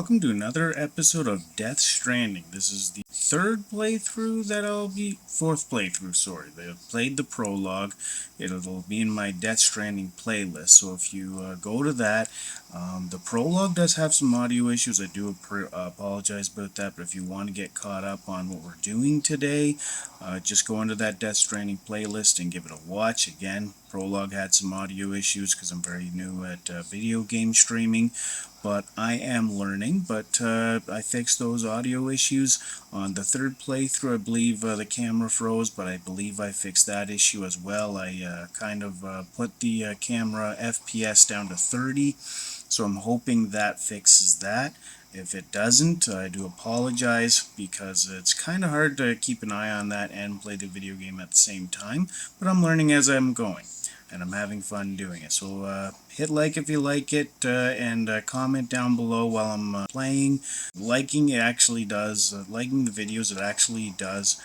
welcome to another episode of Death Stranding. This is the fourth playthrough, sorry. I played the prologue. It'll be in my Death Stranding playlist, so if you go to that, the prologue does have some audio issues. I do apologize about that, but if you want to get caught up on what we're doing today, just go into that Death Stranding playlist and give it a watch. Again, prologue had some audio issues because I'm very new at video game streaming, but I am learning. But I fixed those audio issues on the third playthrough. I believe the camera froze, but I believe I fixed that issue as well. I put the camera FPS down to 30, so I'm hoping that fixes that. If it doesn't, I do apologize, because it's kind of hard to keep an eye on that and play the video game at the same time, but I'm learning as I'm going, and I'm having fun doing it. So hit like if you like it, and comment down below while I'm playing. Liking the videos, it actually does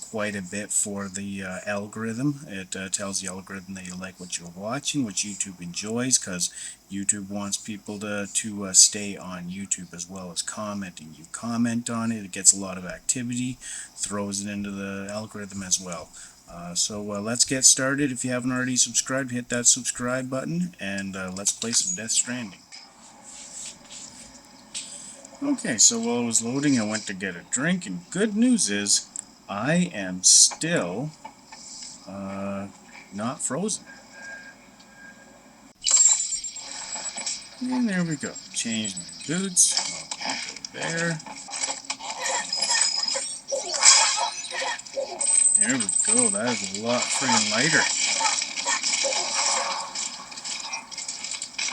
quite a bit for the algorithm. It tells the algorithm that you like what you're watching, what YouTube enjoys, because YouTube wants people to stay on YouTube as well as commenting. You comment on it, it gets a lot of activity, throws it into the algorithm as well. So let's get started. If you haven't already subscribed, hit that subscribe button, and let's play some Death Stranding. Okay, so while it was loading, I went to get a drink, and good news is I am still not frozen. And there we go. Change my boots. Go there. There we go. That is a lot freaking lighter.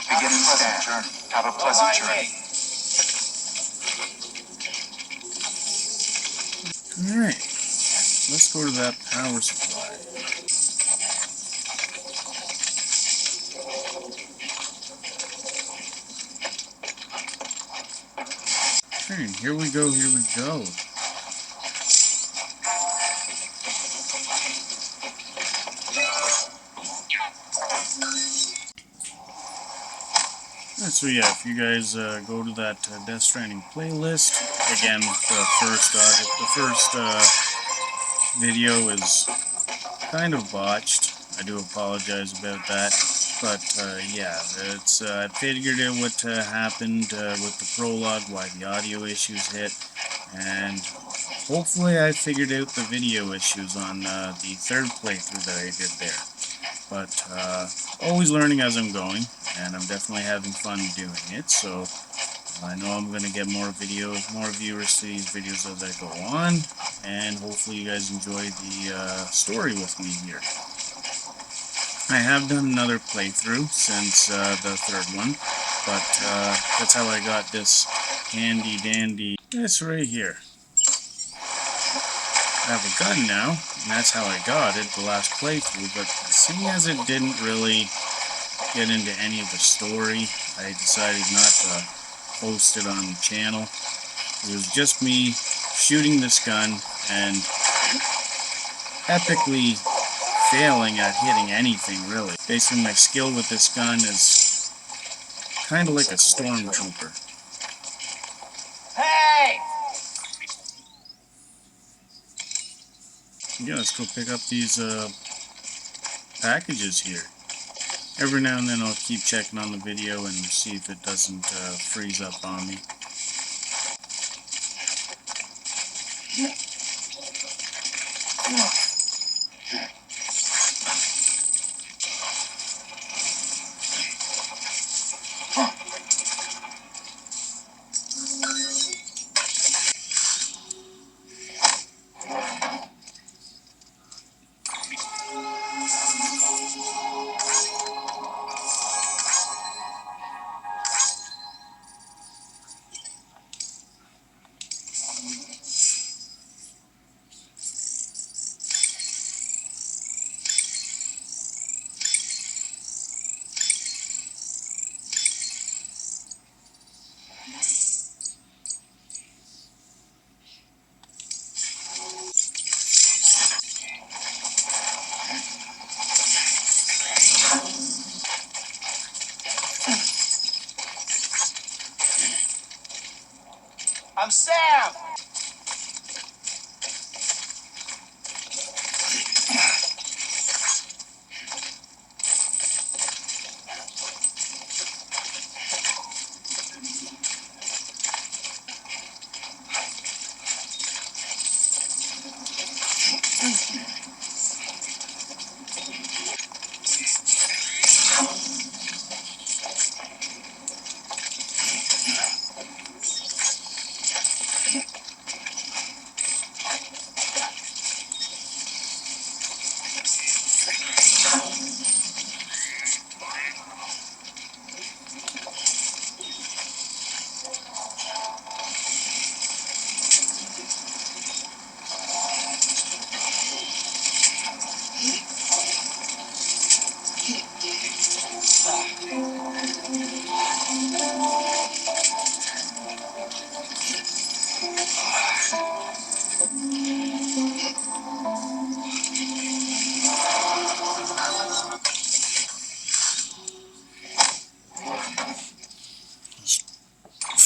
Begin a pleasant journey. Have a pleasant journey. Alright. Let's go to that power supply. Okay, here we go, here we go. So yeah, if you guys go to that Death Stranding playlist, again, the first video is kind of botched. I do apologize about that, but yeah, it's I figured out what happened with the prologue, why the audio issues hit, and hopefully I figured out the video issues on the third playthrough that I did there. But always learning as I'm going, and I'm definitely having fun doing it, so I know I'm going to get more viewers to these videos as I go on, and hopefully you guys enjoy the story with me here. I have done another playthrough since the third one, but that's how I got this handy dandy, this right here. I have a gun now, and that's how I got it the last playthrough, but seeing as it didn't really get into any of the story, I decided not to post it on the channel. It was just me shooting this gun and epically failing at hitting anything, really. Basically, my skill with this gun is kind of like a stormtrooper. Hey! Yeah, let's go pick up these packages here. Every now and then I'll keep checking on the video and see if it doesn't freeze up on me.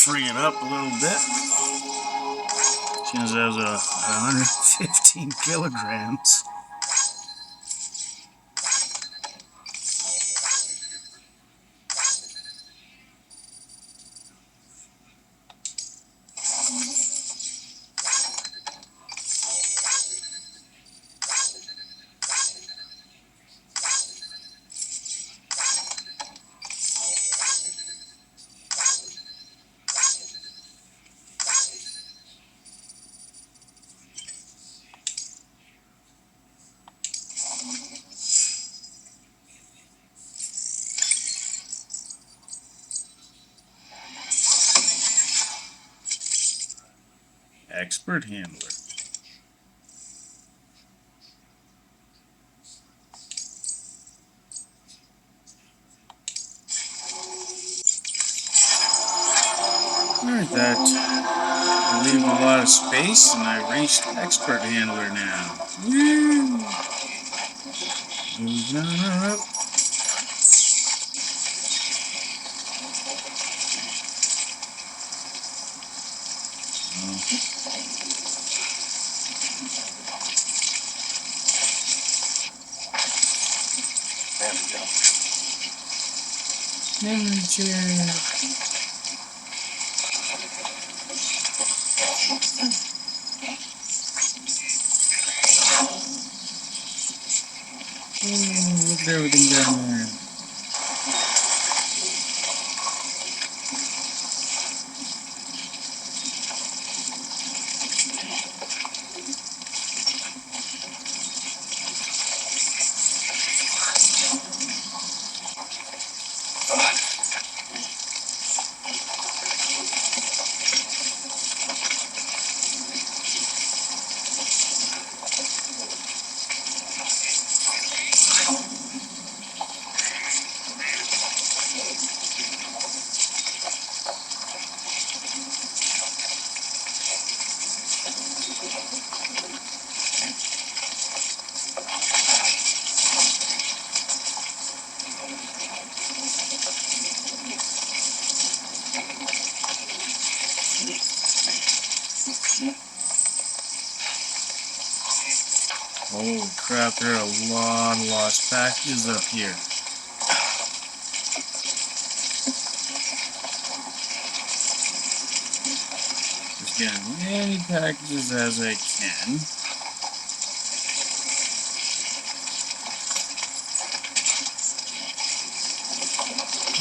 Free it up a little bit. Since that was 115 kilograms. Expert handler. Alright, that leave a lot of space, and I reached expert handler now. Woo! Moving on up. There we go. Memory chair. Look at everything down there. Holy crap, there are a lot of lost packages up here. Just getting as many packages as I can.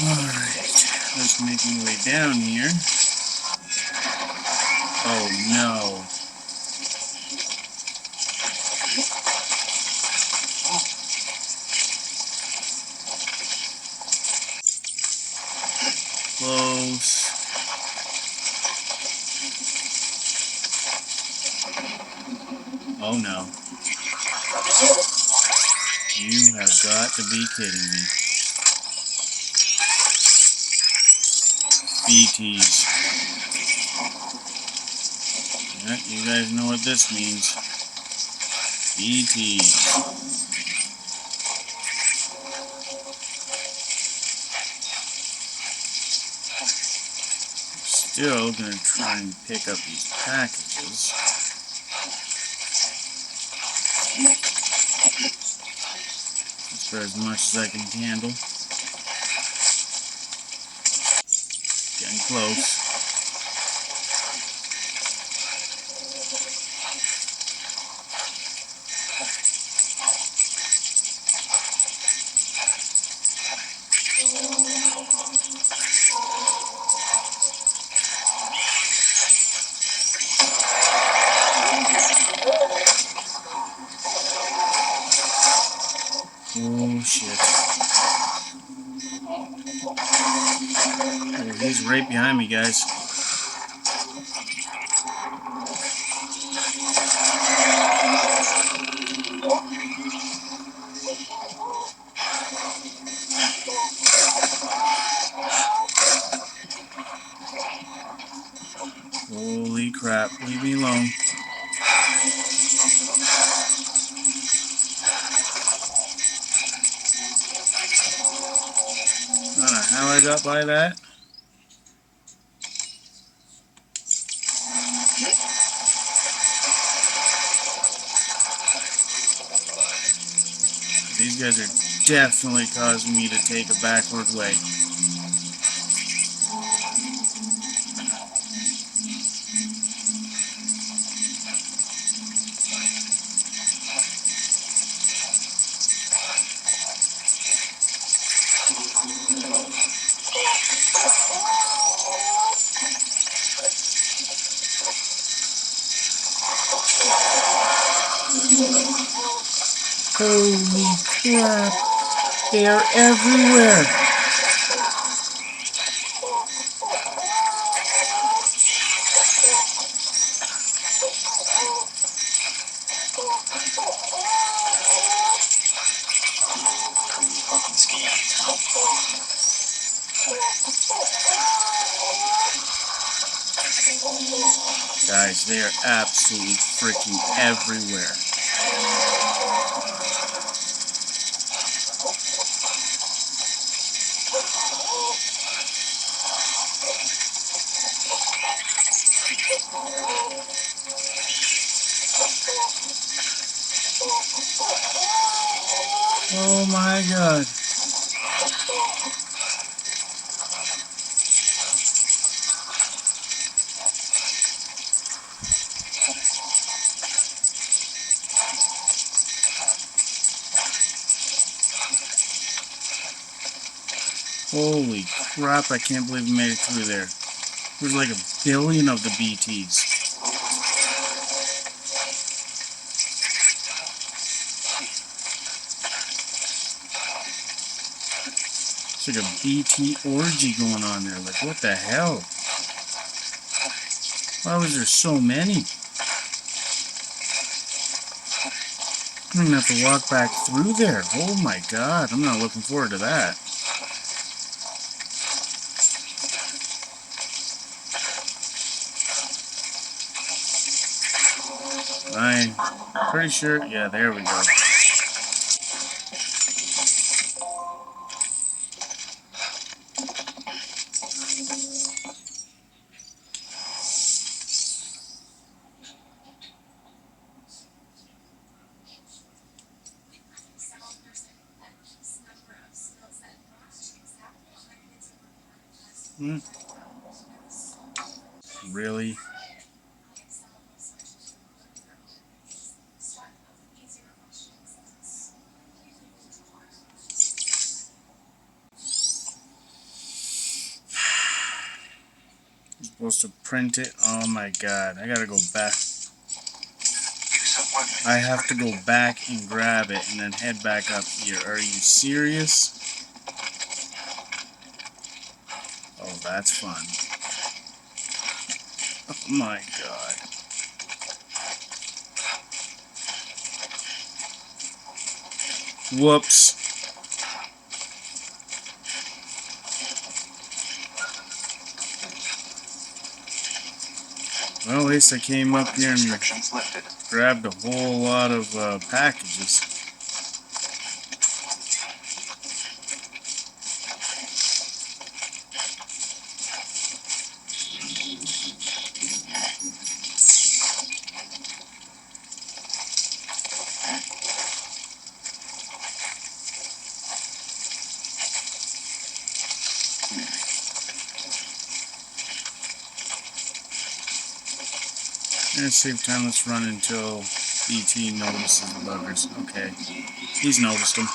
Alright, let's make my way down here. Oh no. Close. Oh no. You have got to be kidding me. BTs. Yeah, you guys know what this means. BTs. still gonna try and pick up these packages. Just for as much as I can handle. Getting close. Oh shit. Oh, he's right behind me, guys. Holy crap, leave me alone. I don't know how I got by that. These guys are definitely causing me to take a backward way. Holy crap! They're everywhere! Guys, they are absolutely freaking everywhere. Oh my god. Holy crap, I can't believe we made it through there. There's like a billion of the BTs. It's like a BT orgy going on there. Like, what the hell? Why was there so many? I'm gonna have to walk back through there. Oh my god, I'm not looking forward to that. I'm pretty sure, yeah, there we go. Hmm. Really? I'm supposed to print it? Oh my god, I gotta go back. I have to go back and grab it and then head back up here. Are you serious? Oh, that's fun. Oh my god. Whoops. Well, at least I came up here and grabbed a whole lot of packages. And save time, let's run until BT notices the buggers. Okay, he's noticed them.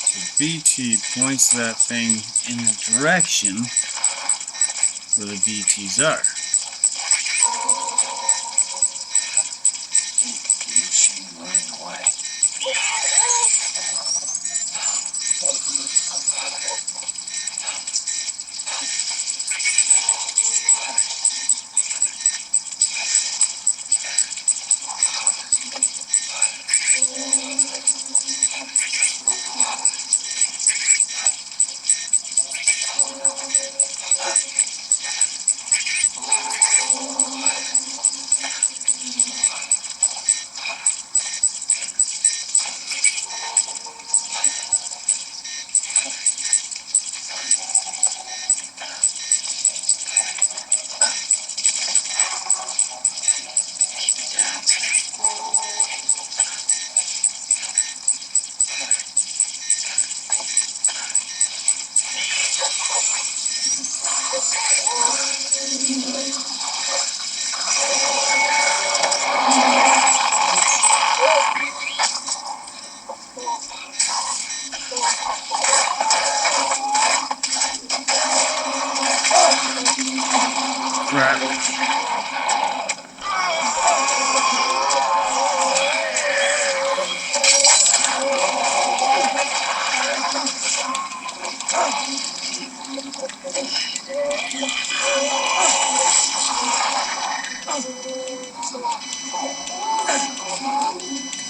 So BT points that thing in the direction where the BTs are. Machine learning away. Crap.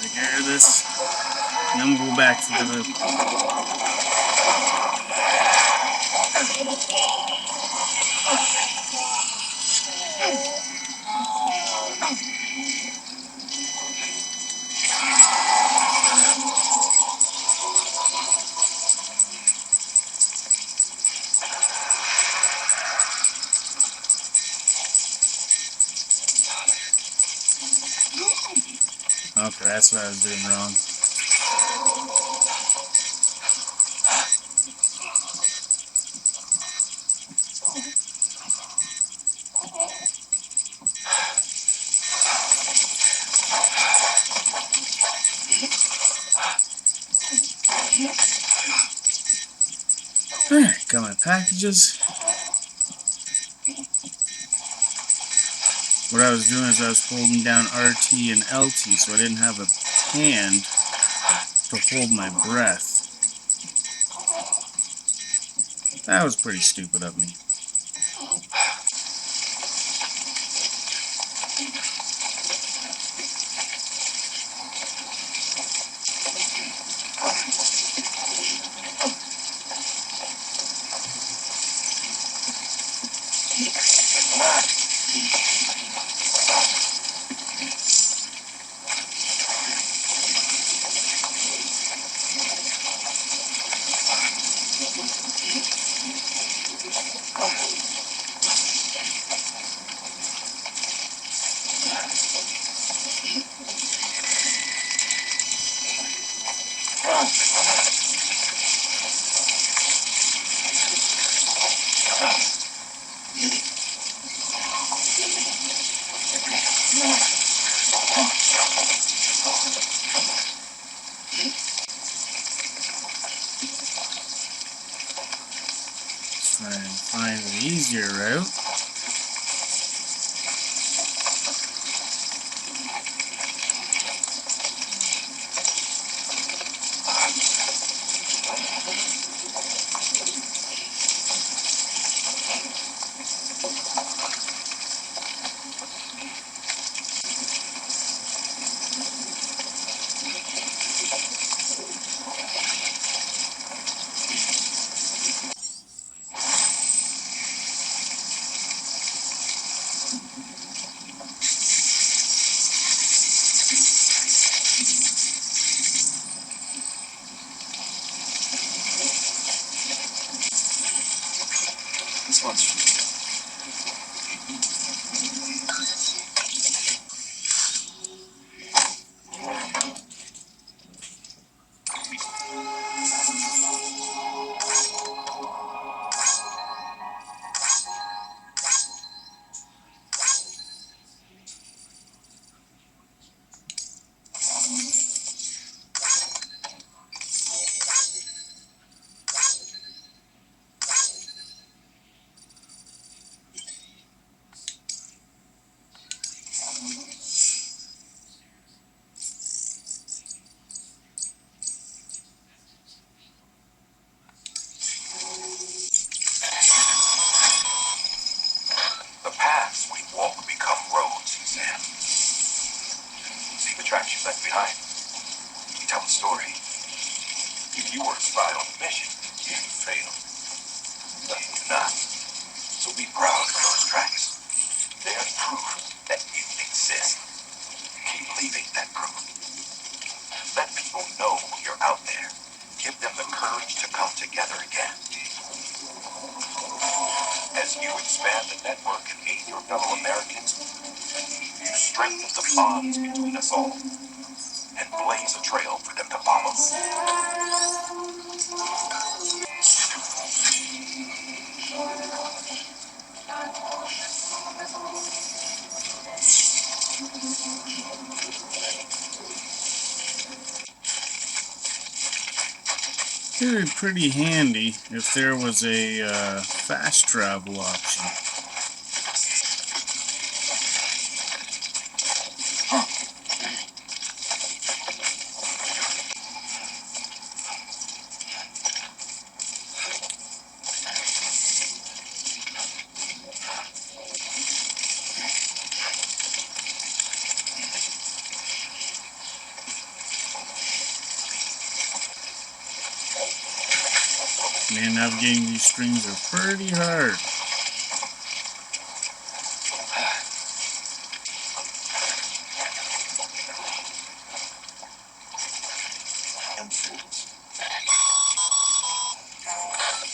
Take care of this. And then we'll go back to the. Okay, that's what I was doing wrong. Alright, got my packages. What I was doing is I was holding down RT and LT, so I didn't have a hand to hold my breath. That was pretty stupid of me. Try and find the easier route. tracks you left behind. You tell a story. If you were a spy on a mission, you failed. But you're not. So be proud of those tracks. They're proof that you exist. Keep leaving that proof. Let people know you're out there. Give them the courage to come together again. As you expand the network and aid your fellow Americans, you strengthen the bonds between us all and blaze a trail for them to follow. It would be pretty handy if there was a fast travel option. Man, navigating these streams are pretty hard.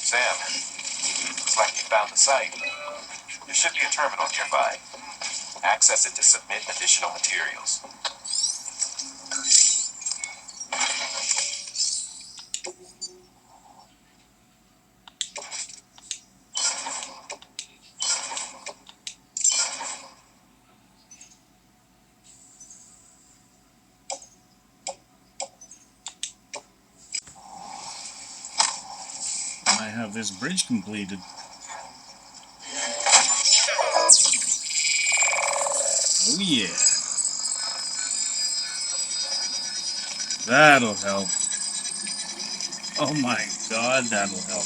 Sam, looks like you found the site. There should be a terminal nearby. Access it to submit additional materials. I have this bridge completed. Oh yeah. That'll help. Oh my god, that'll help.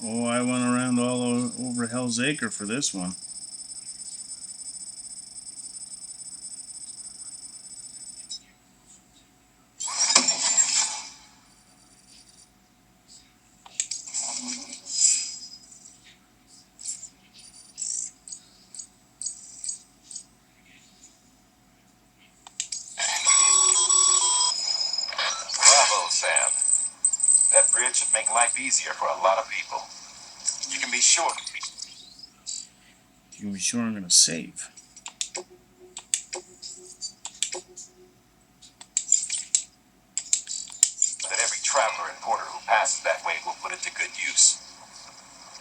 Oh, I went around all over Hell's Acre for this one. Bravo, Sam. That bridge should make life easier for a lot of people. You can be sure You can be sure I'm gonna save. that every traveler and porter who passes that way will put it to good use.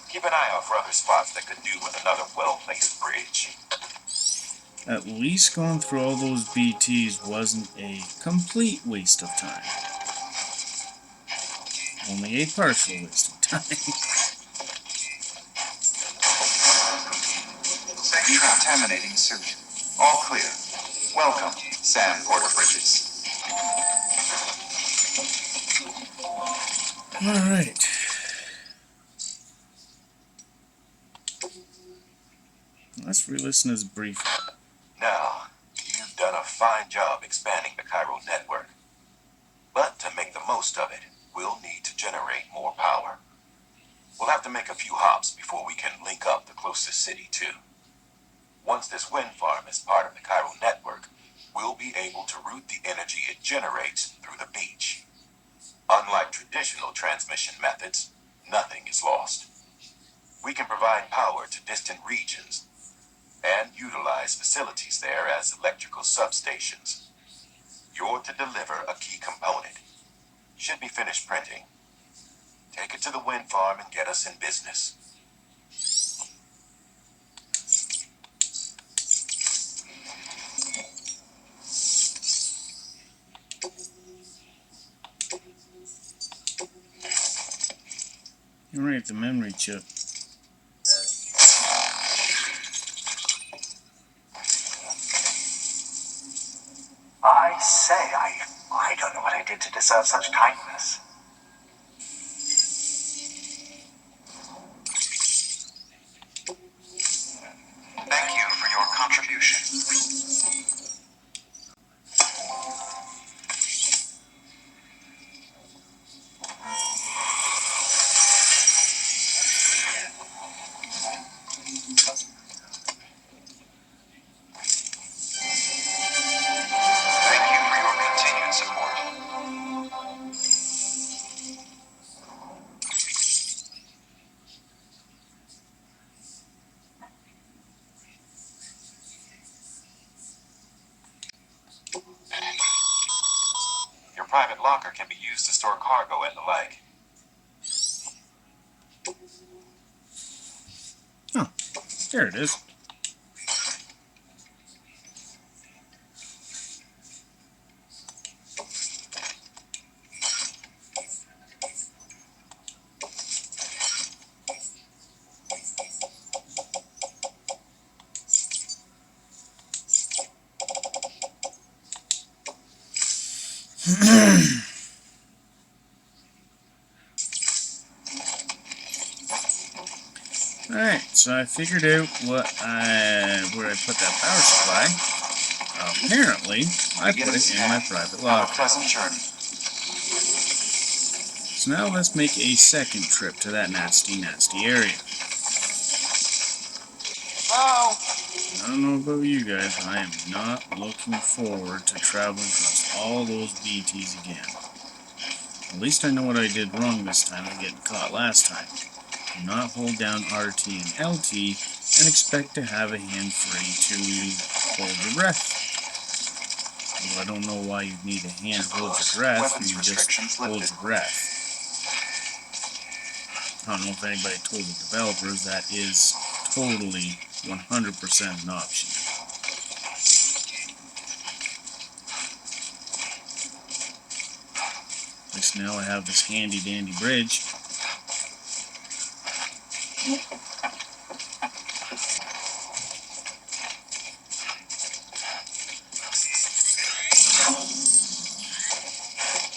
Keep an eye out for other spots that could do with another well-placed bridge. At least going through all those BTs wasn't a complete waste of time. Only a partial waste of time. Contaminating suit. All clear. Welcome, Sam Porter Bridges. Alright. Let's re-listen to this brief. Now, you've done a fine job expanding the Cairo network. But to make the most of it, we'll need to generate more power. We'll have to make a few hops before we can link up the closest city too. Once this wind farm is part of the Cairo network, we'll be able to route the energy it generates through the beach. Unlike traditional transmission methods, nothing is lost. We can provide power to distant regions and utilize facilities there as electrical substations. You're to deliver a key component. Should be finished printing. Take it to the wind farm and get us in business. Alright, the memory chip. I say I I don't know what I did to deserve such kindness. Thank you for your contribution. Thank you for your continued support. Your private locker can be used to store cargo and the like. Oh, there it is. Alright, so I figured out where I put that power supply. Apparently, I put it in my private Have a locker. pleasant journey. So now let's make a second trip to that nasty area. Hello? I don't know about you guys, but I am not looking forward to traveling across all those BTs again. At least I know what I did wrong this time of getting caught last time. Do not hold down RT and LT and expect to have a hand free to hold your breath. Well, I don't know why you need a hand to hold your breath when you just hold your breath. I don't know if anybody told the developers that is totally 100% an option. At least now I have this handy dandy bridge.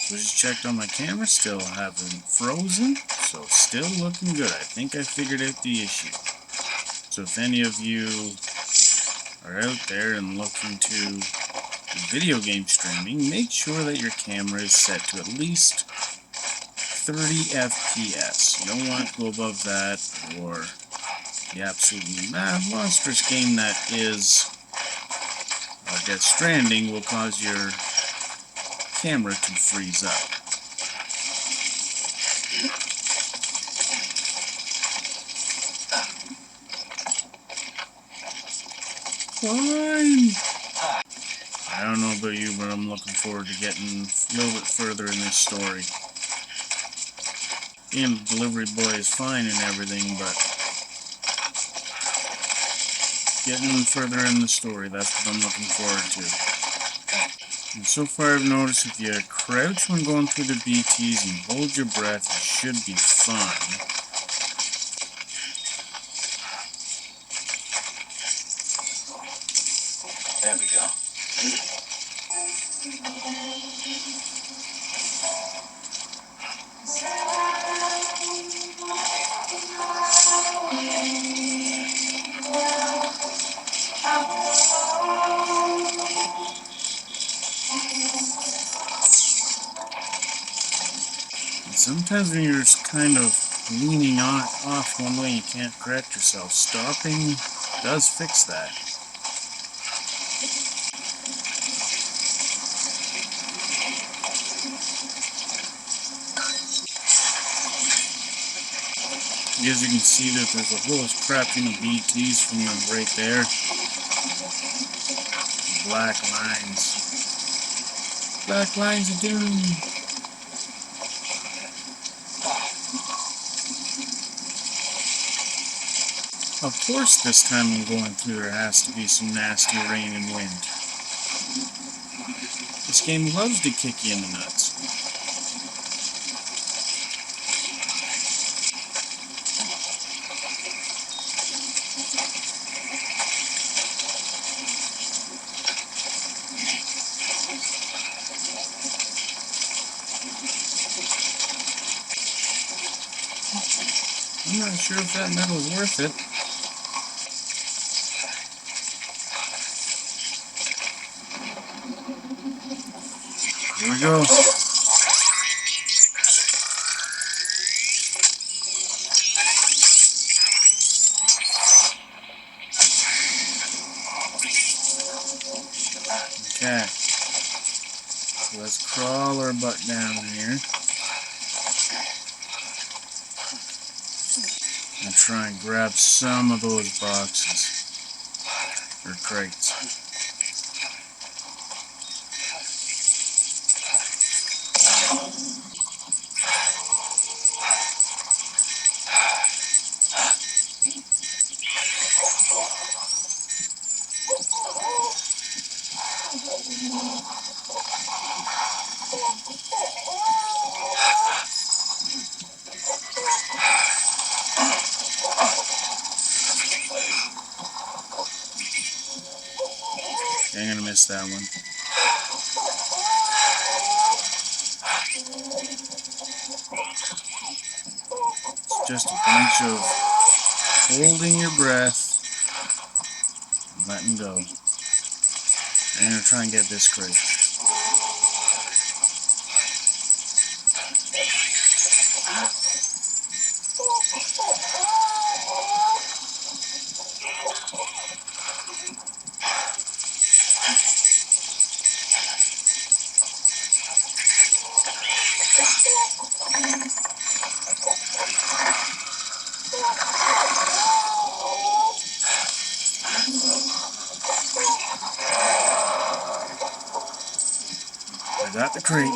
So just checked on my camera, still haven't frozen, so still looking good. I think I figured out the issue. So if any of you are out there and looking to do video game streaming, make sure that your camera is set to at least 30 FPS. You don't want to go above that, or the absolutely monstrous game that is Death Stranding will cause your camera to freeze up. Fine. I don't know about you, but I'm looking forward to getting a little bit further in this story. Being the delivery boy is fine and everything, but getting further in the story, that's what I'm looking forward to. And so far I've noticed if you crouch when going through the BTs and hold your breath, you should be fine. There we go. And sometimes when you're just kind of leaning off one way, you can't correct yourself. Stopping does fix that. As you can see that there's a whole crap ton of BTs from them right there. Black lines. Black lines of doom. Of course this time I'm going through there has to be some nasty rain and wind. This game loves to kick you in the nuts. I'm not sure if that metal's worth it. Here we go. Okay. So let's crawl our butt down here and try and grab some of those boxes or crates. Okay, I'm gonna miss that one. It's just a bunch of holding your breath and letting go. I'm gonna try and get this crate. I got the crate.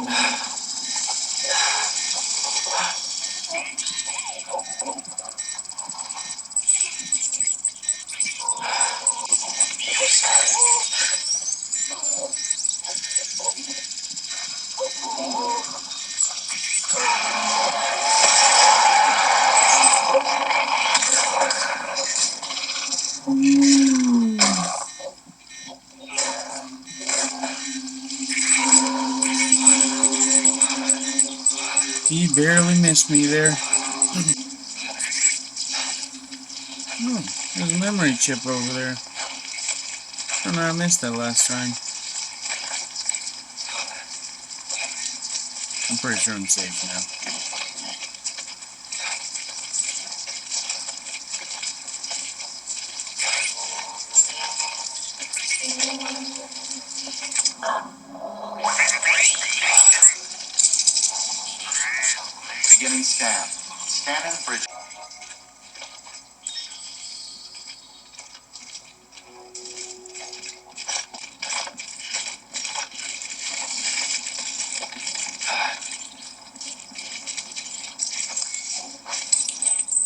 He barely missed me there. Oh, there's a memory chip over there. I don't know how I missed that last time. I'm pretty sure I'm safe now. Beginning scan. Scanning bridge.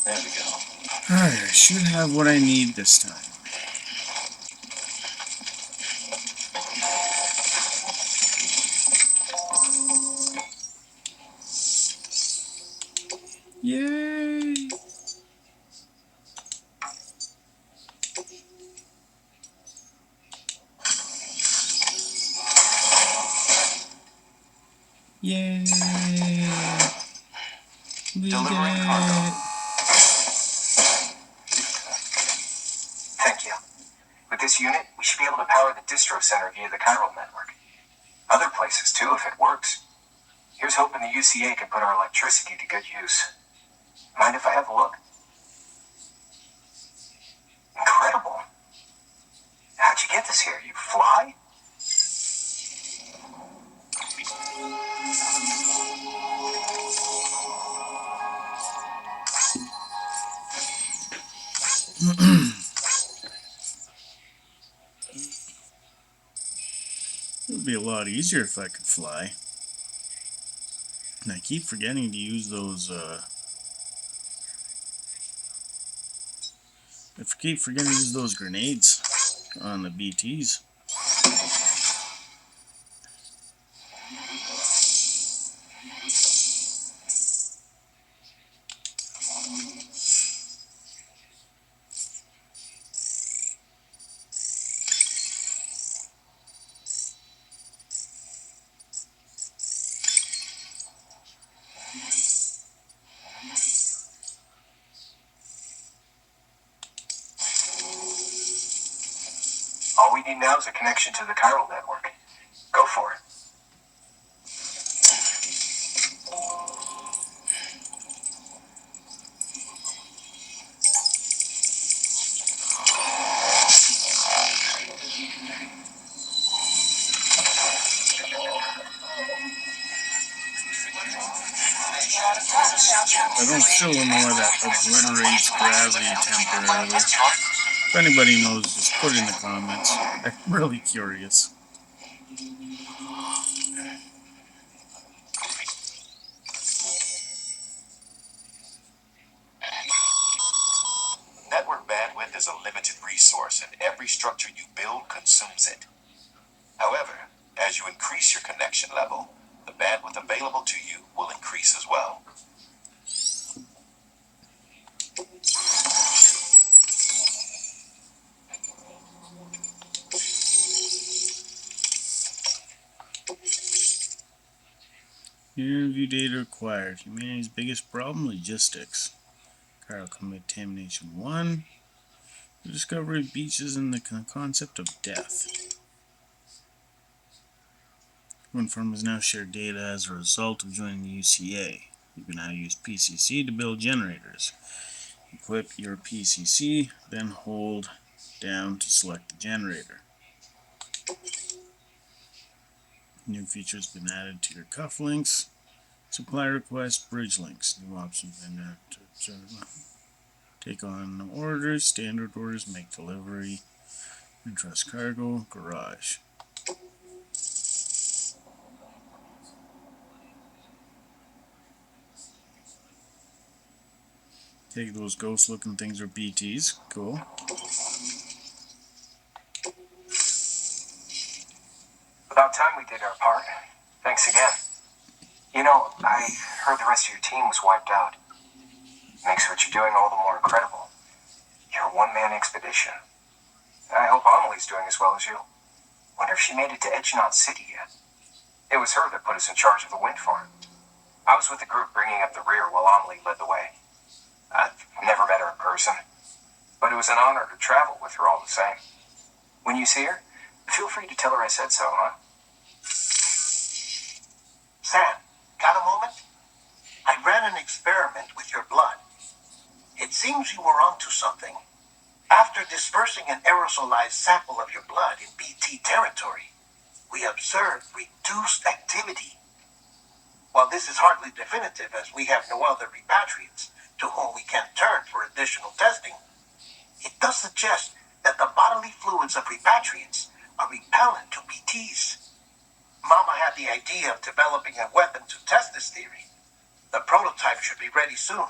There we go. Alright, I should have what I need this time. Yay! Yay! We did Delivering cargo. it! Thank you. With this unit, we should be able to power the distro center via the chiral network. Other places too, if it works. Here's hoping the UCA can put our electricity to good use. Mind if I have a look? Incredible. How'd you get this here? You fly? It would be a lot easier if I could fly. And I keep forgetting to use those, I keep forgetting to use those grenades on the BTs. we need now is a connection to the chiral network. Go for it. Still don't know why that obliterates gravity temporarily. If anybody knows, just put it in the comments. I'm really curious. Network bandwidth is a limited resource, and every structure you build consumes it. However, as you increase your connection level, the bandwidth available to you will increase as well. Interview data acquired. Humanity's biggest problem: logistics. Chiral contamination 1. The discovery of beaches and the concept of death. One firm has now shared data as a result of joining the UCA. You can now use PCC to build generators. Equip your PCC, then hold down to select the generator. New features been added to your cufflinks. Supply request, bridge links. New options been added to take on orders, standard orders, make delivery, entrust cargo, garage. Take those ghost looking things or BTs. Cool. About time we did our part. Thanks again. You know, I heard the rest of your team was wiped out. Makes what you're doing all the more incredible. You're a one-man expedition. I hope Amelie's doing as well as you. Wonder if she made it to Edgenaut City yet. It was her that put us in charge of the wind farm. I was with the group bringing up the rear while Amelie led the way. I've never met her in person, but it was an honor to travel with her all the same. When you see her, feel free to tell her I said so, huh? Sam, got a moment? I ran an experiment with your blood. It seems you were onto something. After dispersing an aerosolized sample of your blood in BT territory, we observed reduced activity. While this is hardly definitive, as we have no other repatriates to whom we can turn for additional testing, it does suggest that the bodily fluids of repatriates are repellent to BTs. Mama had the idea of developing a weapon to test this theory. The prototype should be ready soon,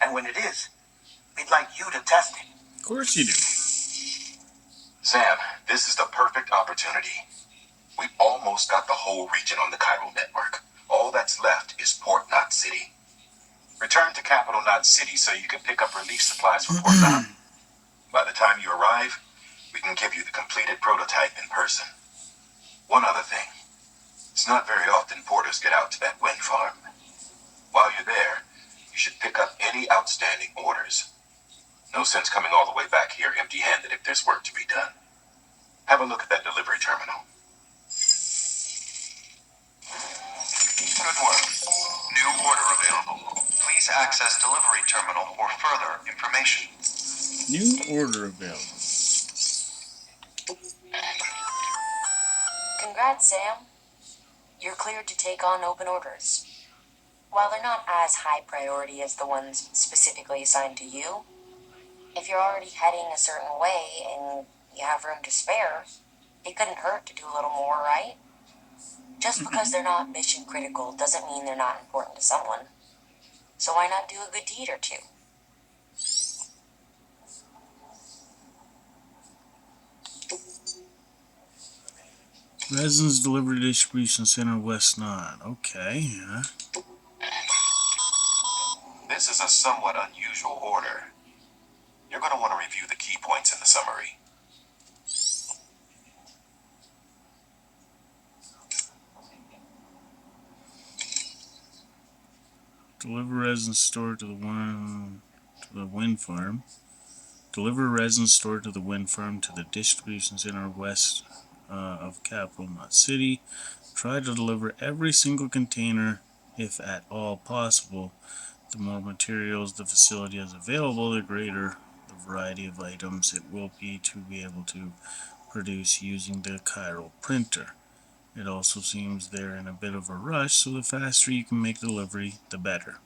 and when it is, we'd like you to test it. Of course you do. Sam, this is the perfect opportunity. We've almost got the whole region on the chiral network. All that's left is Port Knot City. Return to Capital Knot City so you can pick up relief supplies for Port Knot. By the time you arrive, we can give you the completed prototype in person. One other thing. It's not very often porters get out to that wind farm. While you're there, you should pick up any outstanding orders. No sense coming all the way back here empty-handed if there's work to be done. Have a look at that delivery terminal. Good work. New order available. Please access delivery terminal for further information. New order available. Congrats, Sam. You're cleared to take on open orders. While they're not as high priority as the ones specifically assigned to you, if you're already heading a certain way and you have room to spare, it couldn't hurt to do a little more, right? Just because they're not mission critical doesn't mean they're not important to someone. So why not do a good deed or two? Resins Delivery Distribution Center, West Knot. Okay, yeah. This is a somewhat unusual order. You're going to want to review the key points in the summary. Deliver resin store to the wind farm. Deliver resin stored to the wind farm to the distribution center west of Capital Knot City. Try to deliver every single container if at all possible. The more materials the facility has available, the greater the variety of items it will be to be able to produce using the chiral printer. It also seems they're in a bit of a rush, so the faster you can make delivery, the better.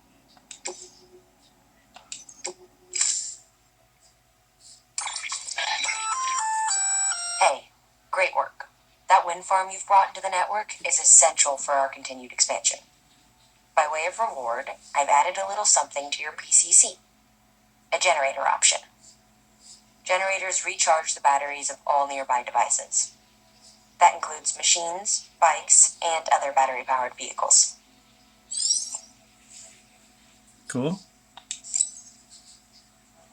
Hey, great work. That wind farm you've brought into the network is essential for our continued expansion. By way of reward, I've added a little something to your PCC. A generator option. Generators recharge the batteries of all nearby devices. That includes machines, bikes, and other battery-powered vehicles. Cool.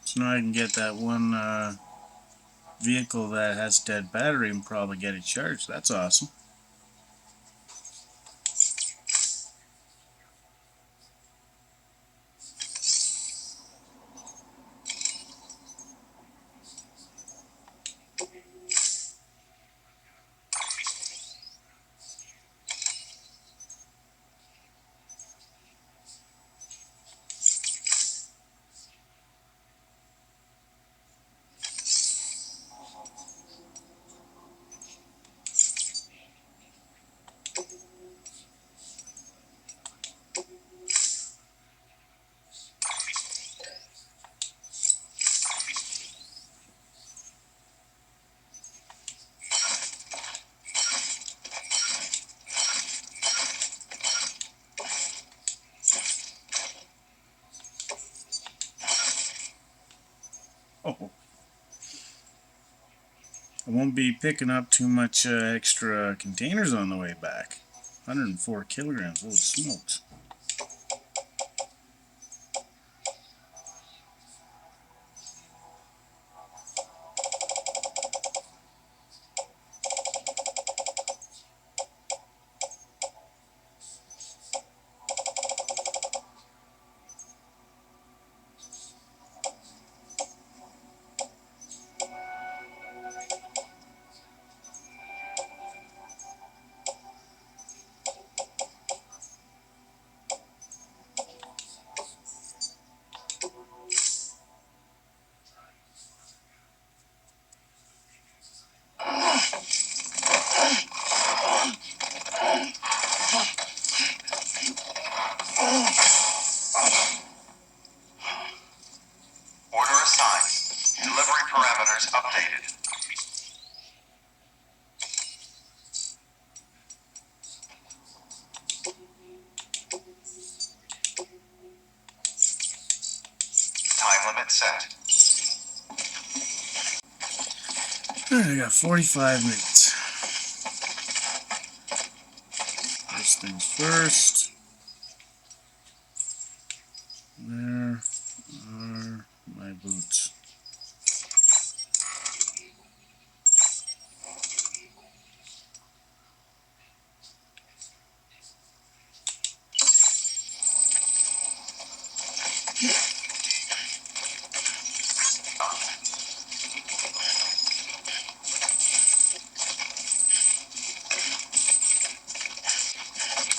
So now I can get that one vehicle that has dead battery and probably get it charged. That's awesome. Oh, I won't be picking up too much extra containers on the way back. 104 kilograms, holy smokes. Order assigned. Delivery parameters updated. Time limit set. Alright, I got 45 minutes. First things first. There are my boots.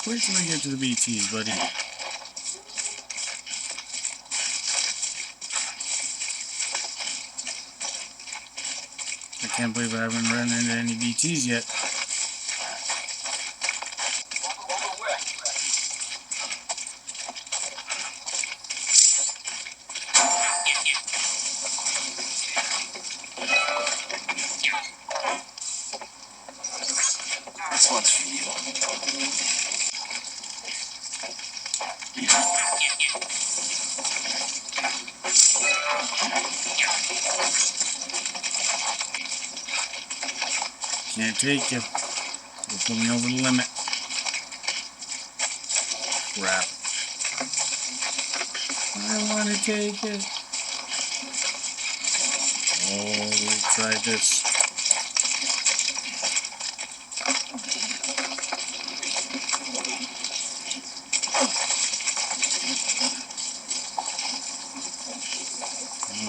Wait till I get to the BTs, buddy. I can't believe I haven't run into any BTs yet. This one's for you. Can't take you. You'll put me over the limit. Crap. I want to take it. Oh, we'll try this.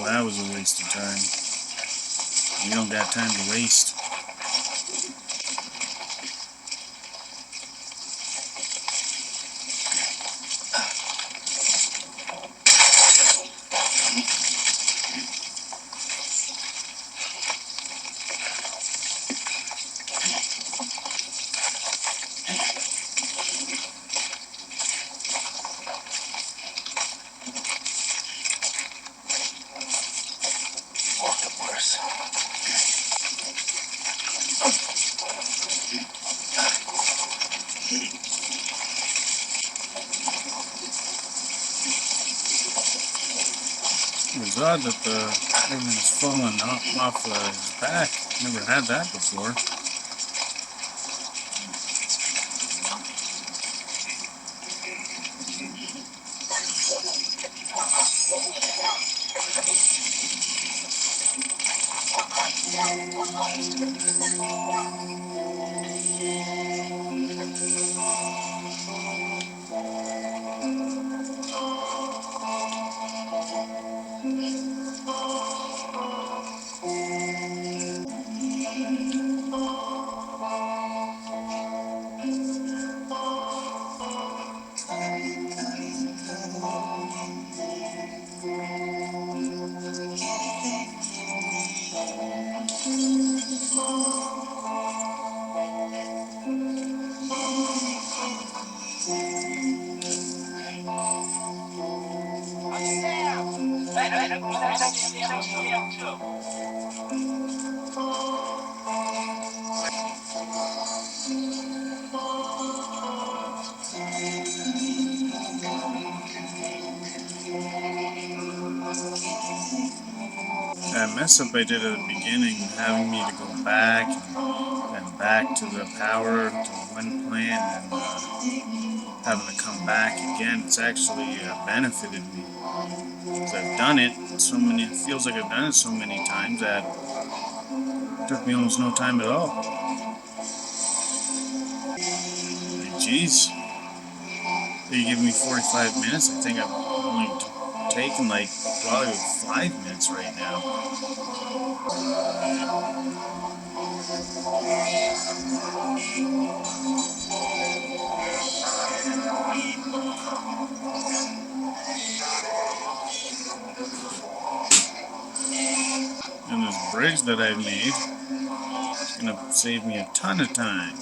that was a waste of time. You don't got time to waste. Or the worse. It was odd that everything's falling off his back. Never had that before. That mess up I did at the beginning, having me to go back and then back to the power to the wind plant and having to come back again, it's actually benefited me because I've done it so many. It feels like I've done it so many times that it took me almost no time at all. Like, geez, you give me 45 minutes. I think I've only taken like probably 5 minutes right now. And this bridge that I've made is gonna save me a ton of time.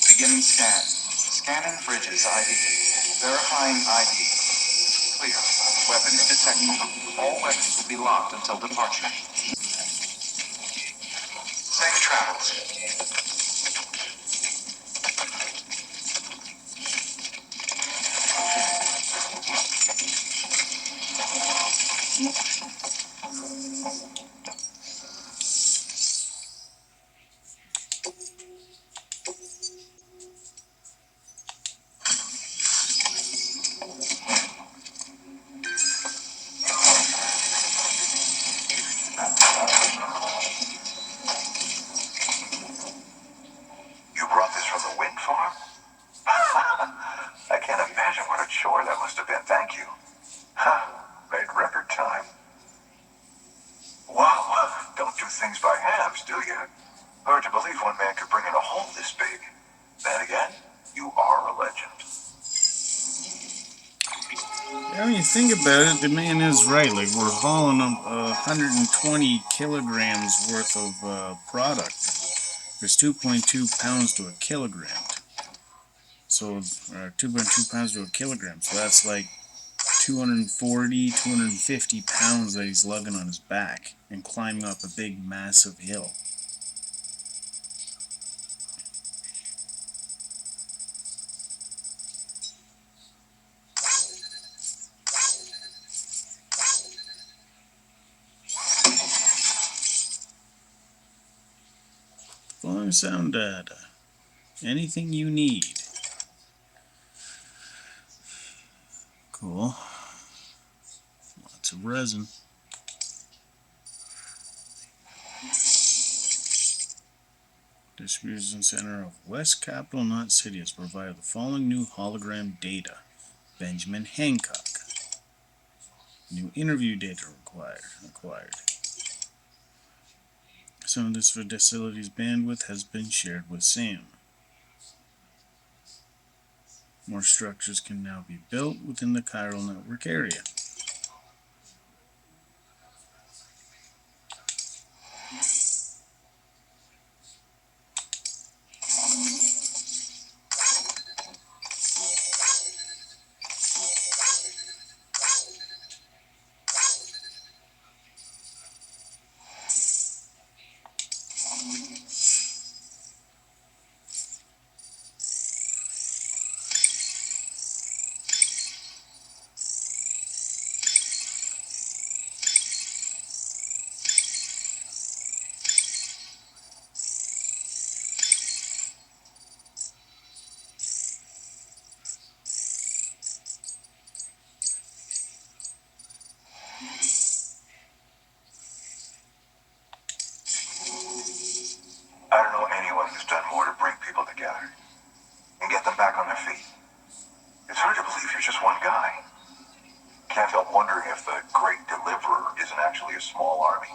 Beginning scan. Scanning bridges ID. Verifying ID. Clear. Weapons detected. All weapons will be locked until departure. Safe travels. You brought this from the wind farm? I can't imagine what a chore that must have been. Thank you. Huh. Made record time. Wow. Don't do things by halves, do you? Hard to believe one man could bring in a hole this big. Then again, you are a legend. Yeah, when you think about it, the man is right. Like, we're hauling up 120 kilograms worth of product. There's 2.2 pounds to a kilogram. So, 2.2 pounds to a kilogram. So that's like 240, 250 pounds that he's lugging on his back and climbing up a big, massive hill. Volume sound data. Anything you need. Cool. Lots of resin. Distribution center of West Capitol Knot City has provided the following new hologram data. Benjamin Hancock. New interview data acquired. Some of this facility's bandwidth has been shared with Sam. More structures can now be built within the chiral network area. I don't know anyone who's done more to bring people together and get them back on their feet. It's hard to believe you're just one guy. Can't help wondering if the Great Deliverer isn't actually a small army.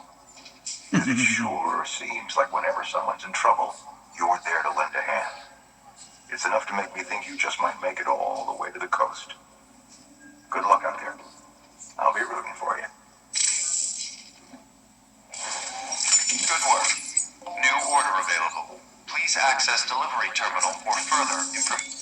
Because it sure seems like whenever someone's in trouble, you're there to lend a hand. It's enough to make me think you just might make it all the way to the coast. Good luck out there. I'll be rooting for you. Good work. New order available. Please access delivery terminal for further information.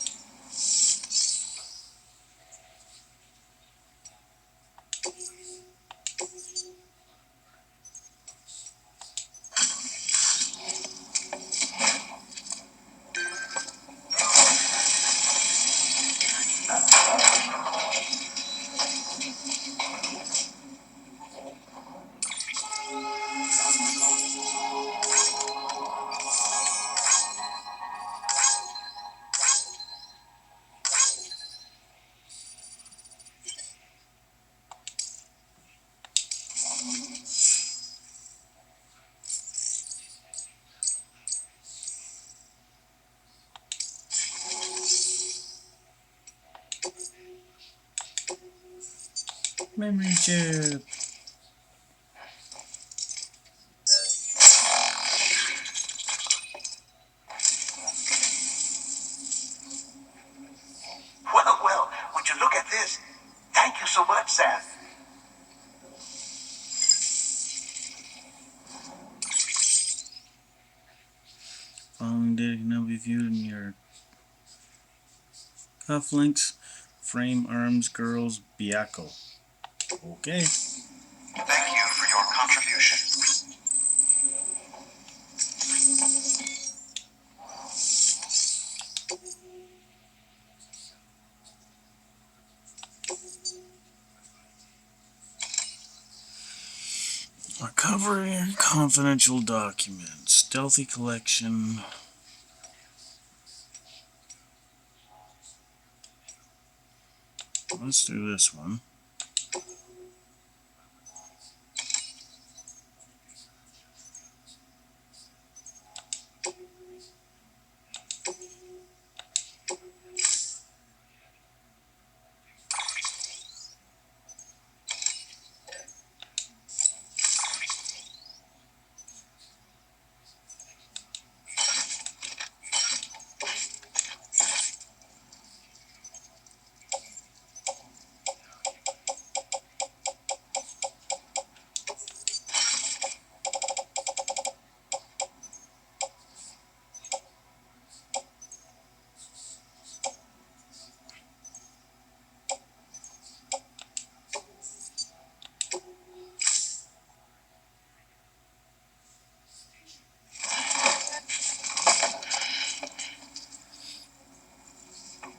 Memory chip. Well, well, would you look at this? Thank you so much, Sam. Following data can now be viewed in your cufflinks. Frame arms girls Biako. Okay. Thank you for your contribution. Recovering confidential documents. Stealthy collection. Let's do this one.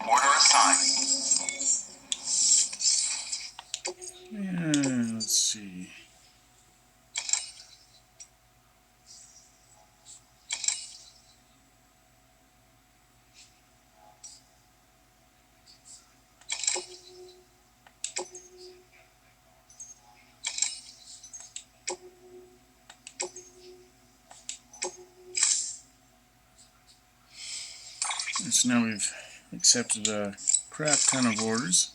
Order assigned. Yeah, let's see. so now we've accepted a crap ton of orders.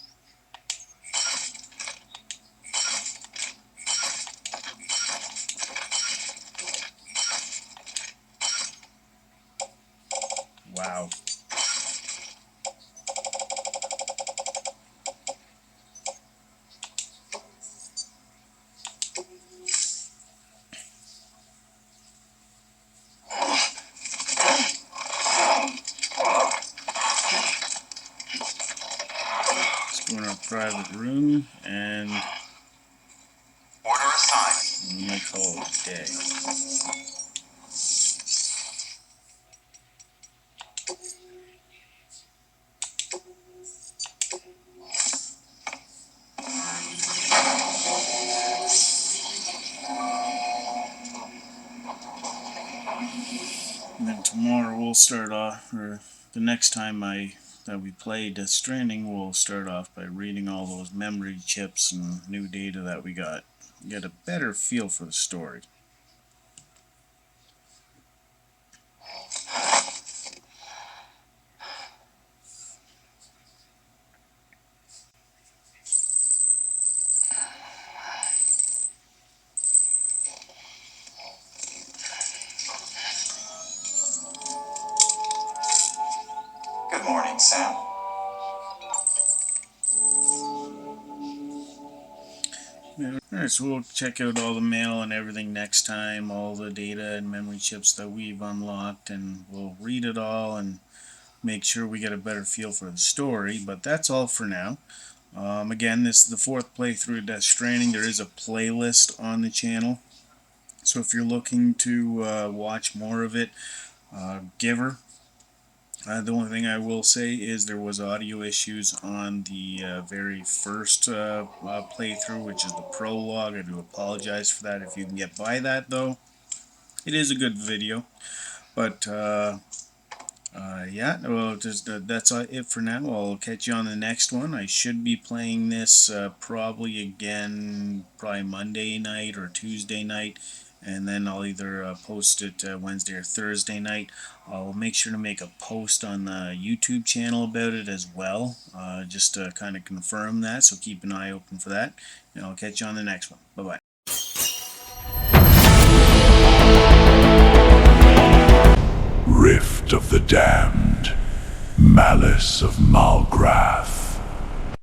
Wow. Let's go in our private room and Order assigned. my call it a day. And then tomorrow we'll start off, or the next time that we play Death Stranding, we'll start off by reading all those memory chips and new data that we got. Get a better feel for the story. Good morning, Sam. Alright, so we'll check out all the mail and everything next time, all the data and memory chips that we've unlocked, and we'll read it all and make sure we get a better feel for the story. But that's all for now. Again, this is the 4th playthrough of Death Stranding. There is a playlist on the channel, so if you're looking to watch more of it, Giver. The only thing I will say is there was audio issues on the very first playthrough, which is the prologue. I do apologize for that if you can get by that, though. It is a good video, but yeah, well, just that's it for now. I'll catch you on the next one. I should be playing this probably again, probably Monday night or Tuesday night, and then I'll either post it Wednesday or Thursday night. I'll make sure to make a post on the YouTube channel about it as well, just to kind of confirm that, so keep an eye open for that, and I'll catch you on the next one. Bye-bye. Rift of the Damned, Malice of Malgrad.